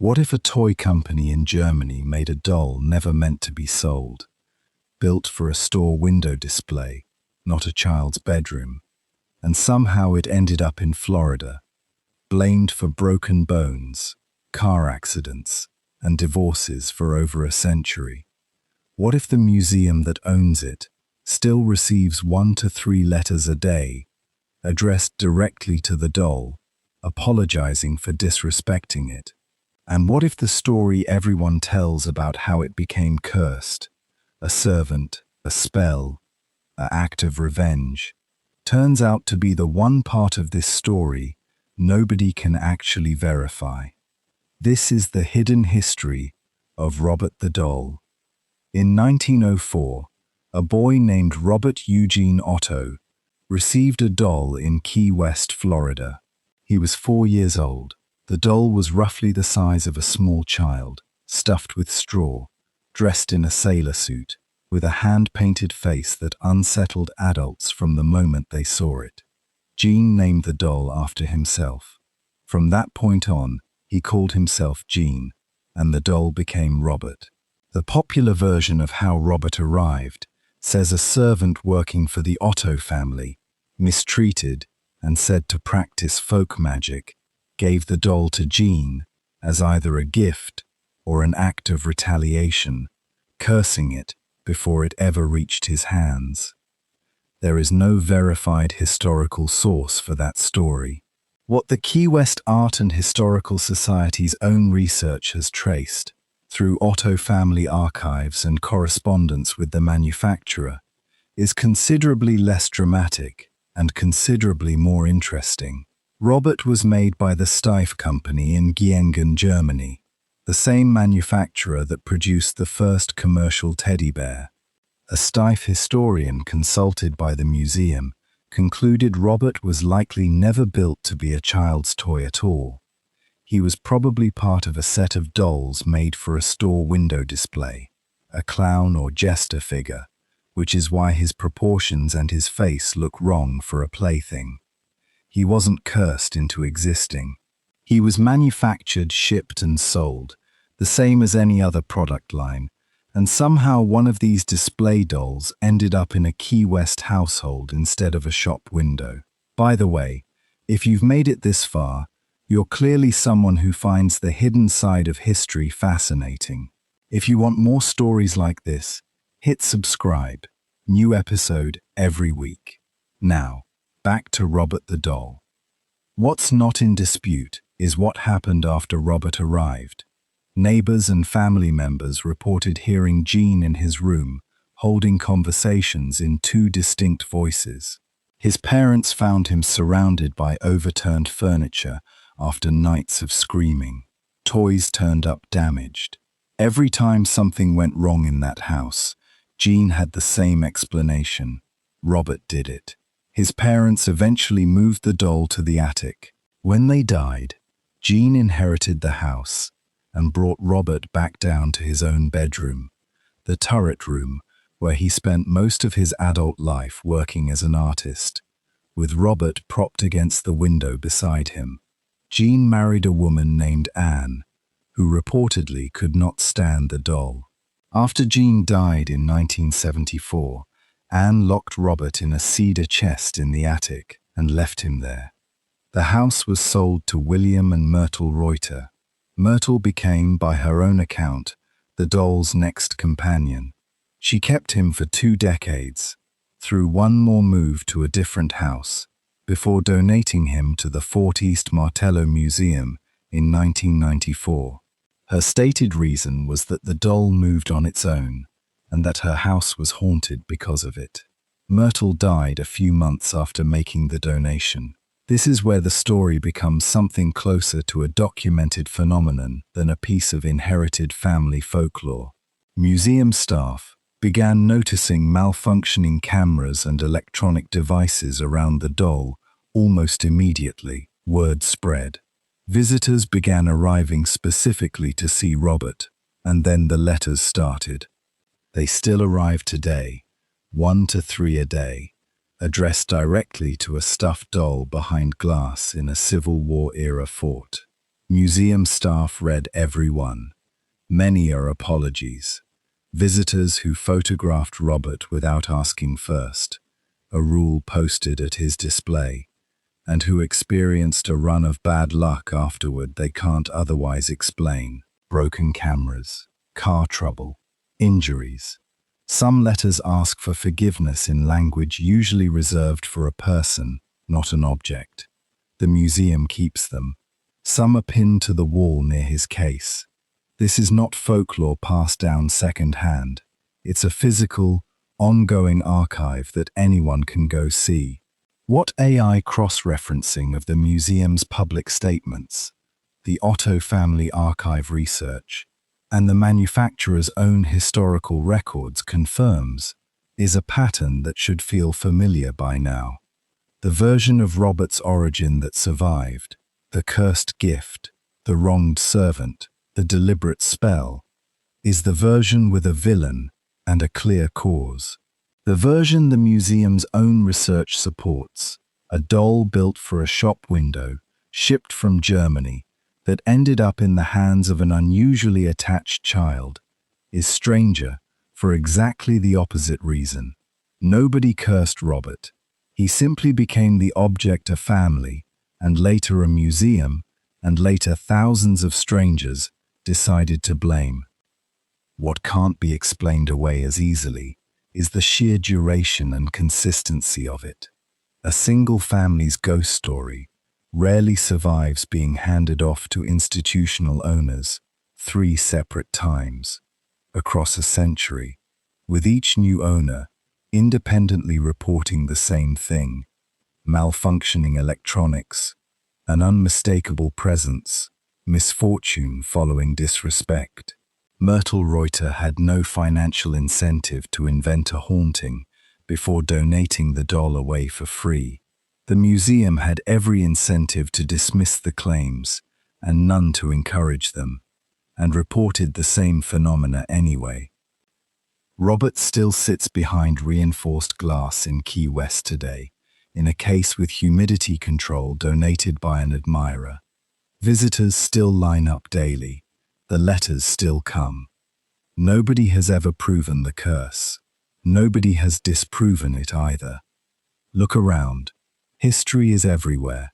What if a toy company in Germany made a doll never meant to be sold, built for a store window display, not a child's bedroom, and somehow it ended up in Florida, blamed for broken bones, car accidents, and divorces for over a century? What if the museum that owns it still receives 1 to 3 letters a day, addressed directly to the doll, apologizing for disrespecting it? And what if the story everyone tells about how it became cursed, a servant, a spell, an act of revenge, turns out to be the one part of this story nobody can actually verify? This is the hidden history of Robert the Doll. In 1904, a boy named Robert Eugene Otto received a doll in Key West, Florida. He was 4 years old. The doll was roughly the size of a small child, stuffed with straw, dressed in a sailor suit, with a hand-painted face that unsettled adults from the moment they saw it. Gene named the doll after himself. From that point on, he called himself Gene, and the doll became Robert. The popular version of how Robert arrived says a servant working for the Otto family, mistreated and said to practice folk magic, gave the doll to Gene as either a gift or an act of retaliation, cursing it before it ever reached his hands. There is no verified historical source for that story. What the Key West Art and Historical Society's own research has traced, through Otto family archives and correspondence with the manufacturer, is considerably less dramatic and considerably more interesting. Robert was made by the Steiff Company in Giengen, Germany, the same manufacturer that produced the first commercial teddy bear. A Steiff historian consulted by the museum concluded Robert was likely never built to be a child's toy at all. He was probably part of a set of dolls made for a store window display, a clown or jester figure, which is why his proportions and his face look wrong for a plaything. He wasn't cursed into existing. He was manufactured, shipped, and sold, the same as any other product line, and somehow one of these display dolls ended up in a Key West household instead of a shop window. By the way, if you've made it this far, you're clearly someone who finds the hidden side of history fascinating. If you want more stories like this, hit subscribe. New episode every week. Now, back to Robert the Doll. What's not in dispute is what happened after Robert arrived. Neighbors and family members reported hearing Gene in his room, holding conversations in 2 distinct voices. His parents found him surrounded by overturned furniture after nights of screaming. Toys turned up damaged. Every time something went wrong in that house, Gene had the same explanation: Robert did it. His parents eventually moved the doll to the attic. When they died, Gene inherited the house and brought Robert back down to his own bedroom, the turret room, where he spent most of his adult life working as an artist, with Robert propped against the window beside him. Gene married a woman named Anne, who reportedly could not stand the doll. After Gene died in 1974, Anne locked Robert in a cedar chest in the attic and left him there. The house was sold to William and Myrtle Reuter. Myrtle became, by her own account, the doll's next companion. She kept him for 2 decades, through one more move to a different house, before donating him to the Fort East Martello Museum in 1994. Her stated reason was that the doll moved on its own, and that her house was haunted because of it. Myrtle died a few months after making the donation. This is where the story becomes something closer to a documented phenomenon than a piece of inherited family folklore. Museum staff began noticing malfunctioning cameras and electronic devices around the doll almost immediately. Word spread. Visitors began arriving specifically to see Robert, and then the letters started. They still arrive today, 1 to 3 a day, addressed directly to a stuffed doll behind glass in a Civil War-era fort. Museum staff read every one. Many are apologies. Visitors who photographed Robert without asking first, a rule posted at his display, and who experienced a run of bad luck afterward they can't otherwise explain. Broken cameras, car trouble, injuries. Some letters ask for forgiveness in language usually reserved for a person, not an object. The museum keeps them. Some are pinned to the wall near his case. This is not folklore passed down second-hand. It's a physical, ongoing archive that anyone can go see. What AI cross-referencing of the museum's public statements, the Otto family archive research, and the manufacturer's own historical records confirms is a pattern that should feel familiar by now. The version of Robert's origin that survived, the cursed gift, the wronged servant, the deliberate spell, is the version with a villain and a clear cause. The version the museum's own research supports, a doll built for a shop window, shipped from Germany, that ended up in the hands of an unusually attached child, is stranger for exactly the opposite reason. Nobody cursed Robert. He simply became the object a family, and later a museum, and later thousands of strangers decided to blame. What can't be explained away as easily is the sheer duration and consistency of it. A single family's ghost story rarely survives being handed off to institutional owners 3 separate times across a century, with each new owner independently reporting the same thing: malfunctioning electronics, an unmistakable presence, misfortune following disrespect. Myrtle Reuter had no financial incentive to invent a haunting before donating the doll away for free. The museum had every incentive to dismiss the claims and none to encourage them, and reported the same phenomena anyway. Robert still sits behind reinforced glass in Key West today, in a case with humidity control donated by an admirer. Visitors still line up daily. The letters still come. Nobody has ever proven the curse. Nobody has disproven it either. Look around. History is everywhere.